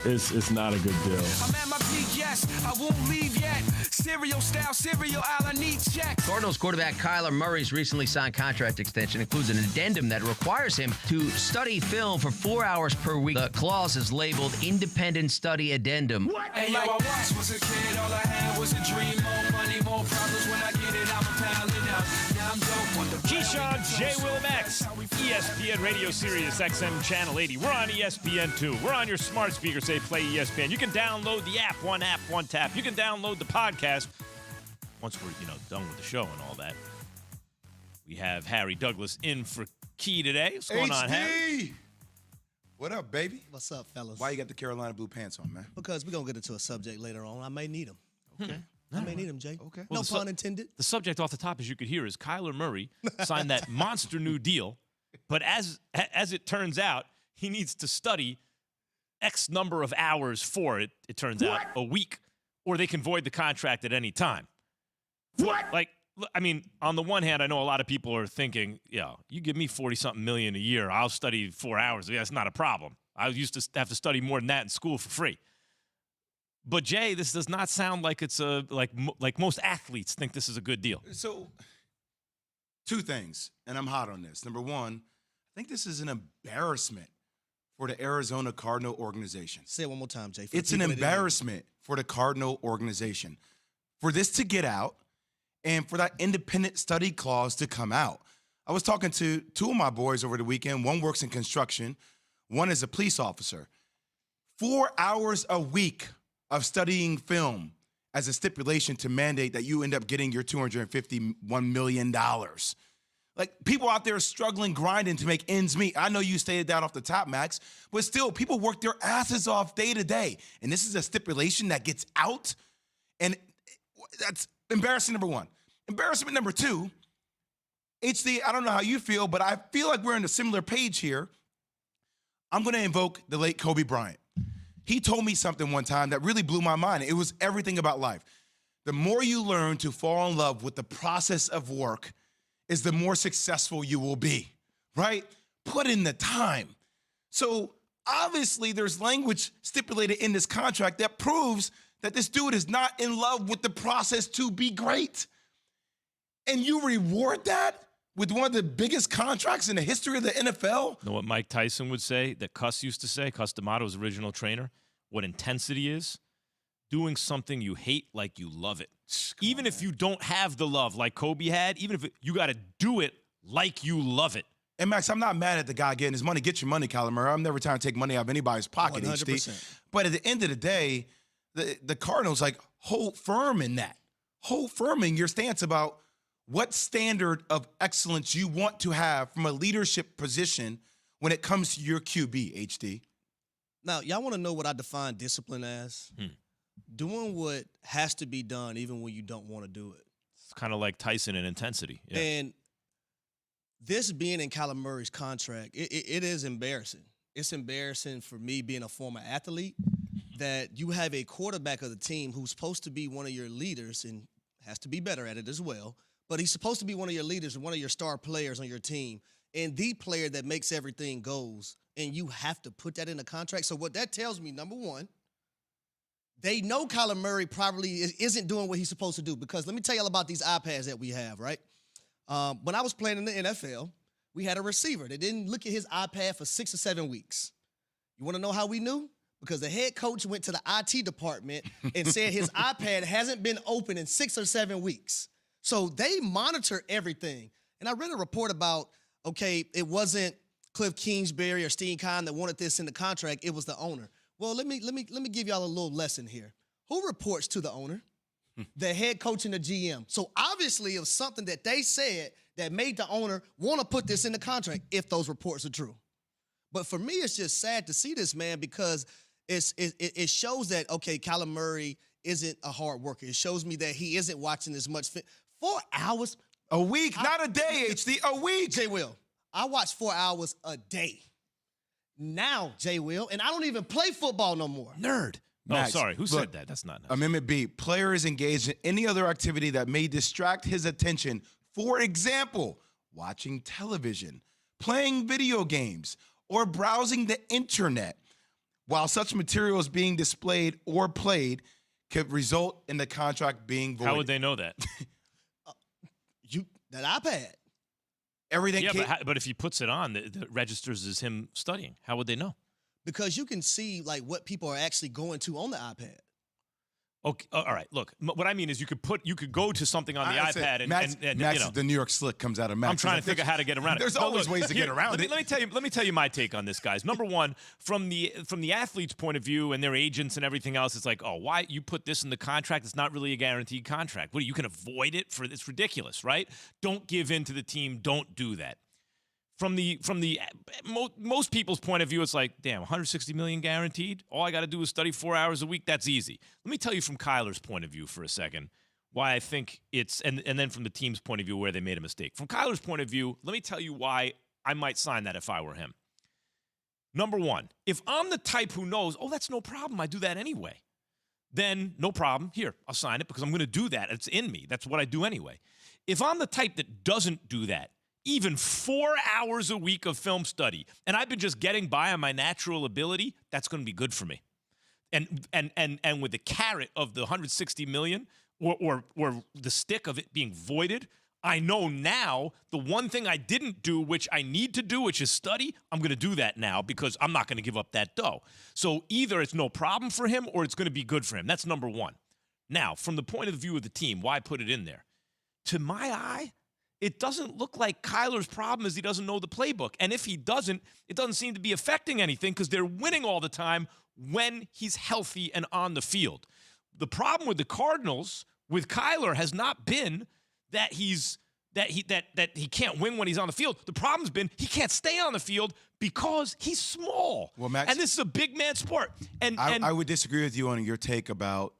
It's not a good deal. I'm at my peak, yes, I won't leave yet. Cereal style, cereal, all I need check. Cardinals quarterback Kyler Murray's recently signed contract extension includes an addendum that requires him to study film for 4 hours per week. The clause is labeled Independent Study Addendum. What? Hey, yo, I once was a kid, all I had was a dream. More money, more problems. When I get it, I'm a pound it out. Now I'm dope on the Keyshawn, J. Will Max, ESPN Radio Sirius XM Channel 80. We're on ESPN2. We're on your smart speaker. Say play ESPN. You can download the app, one tap. You can download the podcast. Once we're done with the show and all that, we have Harry Douglas in for Key today. What's going on, Harry? What up, baby? What's up, fellas? Why you got the Carolina blue pants on, man? Because we're going to get into a subject later on. I may need them. Okay. I may need them, Jay. Okay. No pun intended. The subject off the top, as you could hear, is Kyler Murray signed that monster new deal. But as it turns out, he needs to study X number of hours for it, it turns out, a week, or they can void the contract at any time. What? Like, I mean, on the one hand, I know a lot of people are thinking, you give me 40-something million a year, I'll study 4 hours. Yeah, that's not a problem. I used to have to study more than that in school for free. But, Jay, this does not sound like it's like most athletes think this is a good deal. So, two things, and I'm hot on this. Number one, I think this is an embarrassment for the Arizona Cardinal organization. Say it one more time, Jay. It's an embarrassment for the Cardinal organization. For this to get out and for that independent study clause to come out. I was talking to two of my boys over the weekend. One works in construction. One is a police officer. 4 hours a week of studying film as a stipulation to mandate that you end up getting your $251 million. Like, people out there struggling, grinding to make ends meet. I know you stated that off the top, Max, but still, people work their asses off day to day. And this is a stipulation that gets out, and that's embarrassing, number one. Embarrassment number two, HD, I don't know how you feel, but I feel like we're on a similar page here. I'm going to invoke the late Kobe Bryant. He told me something one time that really blew my mind. It was everything about life. The more you learn to fall in love with the process of work is the more successful you will be, right? Put in the time. So obviously there's language stipulated in this contract that proves that this dude is not in love with the process to be great. And you reward that with one of the biggest contracts in the history of the NFL? You know what Mike Tyson would say, that Cuss used to say, Cuss D'Amato's original trainer, what intensity is? Doing something you hate like you love it. Even if you don't have the love like Kobe had, even if you got to do it like you love it. And, Max, I'm not mad at the guy getting his money. Get your money, Kyler Murray. I'm never trying to take money out of anybody's pocket, 100%. HD. But at the end of the day, the Cardinals, hold firm in that. Hold firm in your stance about what standard of excellence you want to have from a leadership position when it comes to your QB, HD. Now, y'all want to know what I define discipline as? Doing what has to be done even when you don't want to do it. It's kind of like Tyson in intensity. Yeah. And this being in Kyler Murray's contract, it is embarrassing. It's embarrassing for me being a former athlete that you have a quarterback of the team who's supposed to be one of your leaders and has to be better at it as well, but he's supposed to be one of your leaders and one of your star players on your team and the player that makes everything goes, and you have to put that in the contract. So what that tells me, number one, they know Kyler Murray probably isn't doing what he's supposed to do, because let me tell you all about these iPads that we have, right? When I was playing in the NFL, we had a receiver that didn't look at his iPad for 6 or 7 weeks. You want to know how we knew? Because the head coach went to the IT department and said his iPad hasn't been open in 6 or 7 weeks. So they monitor everything. And I read a report about, okay, it wasn't Cliff Kingsbury or Steve Keim that wanted this in the contract. It was the owner. Well, let me give y'all a little lesson here. Who reports to the owner? The head coach and the GM. So obviously it was something that they said that made the owner want to put this in the contract if those reports are true. But for me, it's just sad to see this, man, because it shows that, okay, Kyler Murray isn't a hard worker. It shows me that he isn't watching as much. 4 hours? A week, not a day, HD, a week. Jay Will, I watch 4 hours a day. Now, Jay Will, and I don't even play football no more. Nerd. Max, sorry. Who look, said that? That's not nice. Amendment B, player is engaged in any other activity that may distract his attention. For example, watching television, playing video games, or browsing the internet while such material is being displayed or played, could result in the contract being voided. How would they know that? That iPad. Everything. Yeah, but if he puts it on, it registers as him studying. How would they know? Because you can see like what people are actually going to on the iPad. Okay, all right. Look, what I mean is you could go to something on the iPad Max, and the New York slick comes out of Max. I'm trying to figure out how to get around it. There's always ways to get around it. Let me tell you my take on this, guys. Number one, from the athlete's point of view and their agents and everything else, it's like, oh, why you put this in the contract? It's not really a guaranteed contract. What, you can avoid it for? It's ridiculous, right? Don't give in to the team. Don't do that. From most people's point of view, it's like, damn, 160 million guaranteed. All I got to do is study 4 hours a week. That's easy. Let me tell you from Kyler's point of view for a second why I think it's, and then from the team's point of view where they made a mistake. From Kyler's point of view, let me tell you why I might sign that if I were him. Number one, if I'm the type who knows, oh, that's no problem, I do that anyway, then no problem. Here, I'll sign it because I'm going to do that. It's in me. That's what I do anyway. If I'm the type that doesn't do that, even 4 hours a week of film study, and I've been just getting by on my natural ability, that's going to be good for me. And with the carrot of the 160 million or the stick of it being voided, I know now the one thing I didn't do, which I need to do, which is study, I'm going to do that now because I'm not going to give up that dough. So either it's no problem for him or it's going to be good for him. That's number one. Now, from the point of view of the team, why put it in there? To my eye, it doesn't look like Kyler's problem is he doesn't know the playbook. And if he doesn't, it doesn't seem to be affecting anything because they're winning all the time when he's healthy and on the field. The problem with the Cardinals, with Kyler, has not been that he can't win when he's on the field. The problem's been he can't stay on the field because he's small. Well, Max, and this is a big man sport. And I would disagree with you on your take about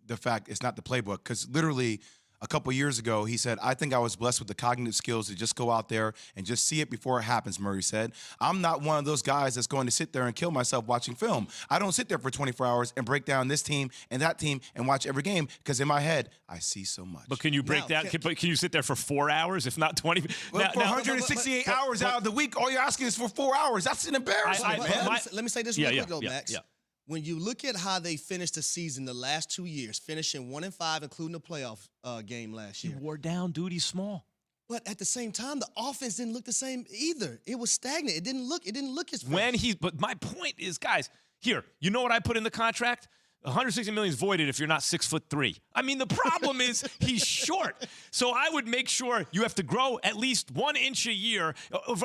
the fact it's not the playbook, because literally a couple years ago, he said, I think I was blessed with the cognitive skills to just go out there and just see it before it happens, Murray said. I'm not one of those guys that's going to sit there and kill myself watching film. I don't sit there for 24 hours and break down this team and that team and watch every game because in my head, I see so much. But can you break down? Can you sit there for 4 hours, if not 20? Well, for 168 hours out of the week, all you're asking is for 4 hours. That's an embarrassment, man. Let me say this real quick, though, yeah, Max. Yeah. When you look at how they finished the season the last 2 years, finishing 1-5, including the playoff game last year. He wore down, dude. He's small. But at the same time, the offense didn't look the same either. It was stagnant. It didn't look as fresh. But my point is, guys, here, you know what I put in the contract? 160 million is voided if you're not 6'3". I mean, the problem is he's short. So I would make sure you have to grow at least 1 inch a year.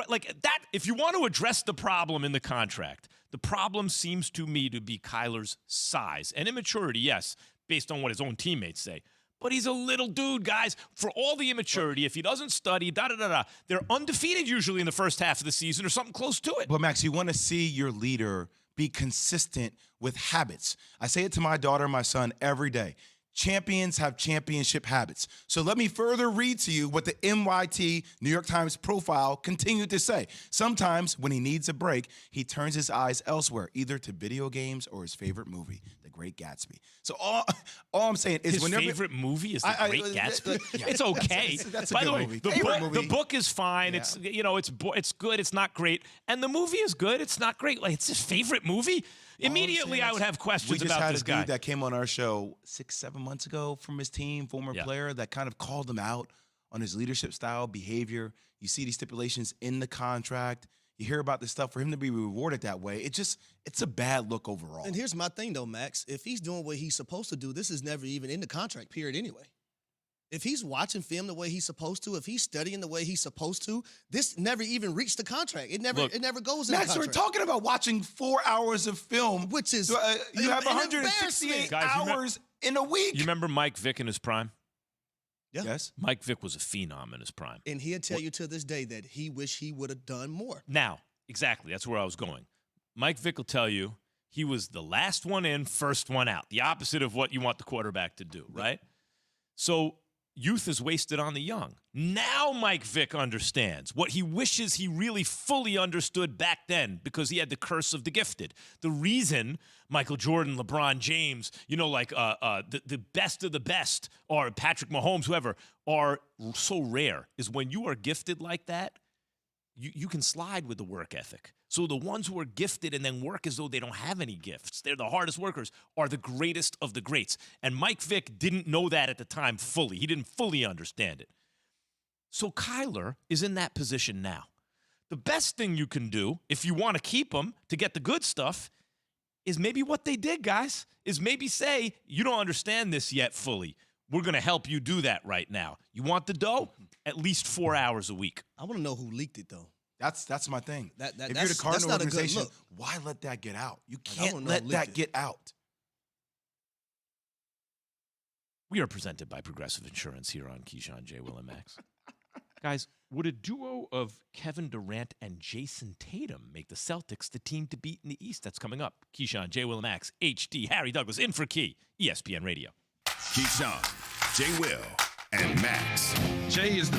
Like that, if you want to address the problem in the contract, the problem seems to me to be Kyler's size and immaturity, yes, based on what his own teammates say. But he's a little dude, guys. For all the immaturity, if he doesn't study, they're undefeated usually in the first half of the season or something close to it. But, Max, you want to see your leader be consistent with habits. I say it to my daughter and my son every day. Champions have championship habits. So let me further read to you what the NYT New York Times profile continued to say. Sometimes when he needs a break, he turns his eyes elsewhere, either to video games or his favorite movie, The Great Gatsby. So all I'm saying is, his favorite movie is The Great Gatsby. It's okay. That's a By good the way, movie. the book is fine. Yeah. It's good. It's not great. And the movie is good. It's not great. Like, it's his favorite movie. Immediately, I would have questions about this guy. We just had a dude that came on our show 6-7 months ago from his team, former player, that kind of called him out on his leadership style, behavior. You see these stipulations in the contract. You hear about this stuff. For him to be rewarded that way, it's a bad look overall. And here's my thing, though, Max. If he's doing what he's supposed to do, this is never even in the contract period anyway. If he's watching film the way he's supposed to, if he's studying the way he's supposed to, this never even reached the contract. It never goes in the Max, contract. we're talking about watching 4 hours of film, which is you have 168 hours in a week. You remember Mike Vick in his prime? Yeah. Yes. Mike Vick was a phenom in his prime. And he'll tell you to this day that he wish he would have done more. Now, exactly, that's where I was going. Mike Vick will tell you he was the last one in, first one out. The opposite of what you want the quarterback to do, right? So youth is wasted on the young. Now Mike Vick understands what he wishes he really fully understood back then because he had the curse of the gifted. The reason Michael Jordan, LeBron James, the best of the best, or Patrick Mahomes, whoever, are so rare is when you are gifted like that, you can slide with the work ethic. So the ones who are gifted and then work as though they don't have any gifts, they're the hardest workers, are the greatest of the greats. And Mike Vick didn't know that at the time fully. He didn't fully understand it. So Kyler is in that position now. The best thing you can do, if you want to keep him to get the good stuff, is maybe what they did, guys, is maybe say, you don't understand this yet fully. We're going to help you do that right now. You want the dough? At least 4 hours a week. I want to know who leaked it, though. That's my thing. If you're the that's Cardinal not a good organization, look. why let that get out? You I can't wanna know let who that leaked it. get out. We are presented by Progressive Insurance here on Keyshawn, J. Will, and Max. Guys, would a duo of Kevin Durant and Jason Tatum make the Celtics the team to beat in the East? That's coming up. Keyshawn, J. Will, and Max, HD, Harry Douglas, in for Key, ESPN Radio. Keyshawn, J. Will, and Max. Jay is the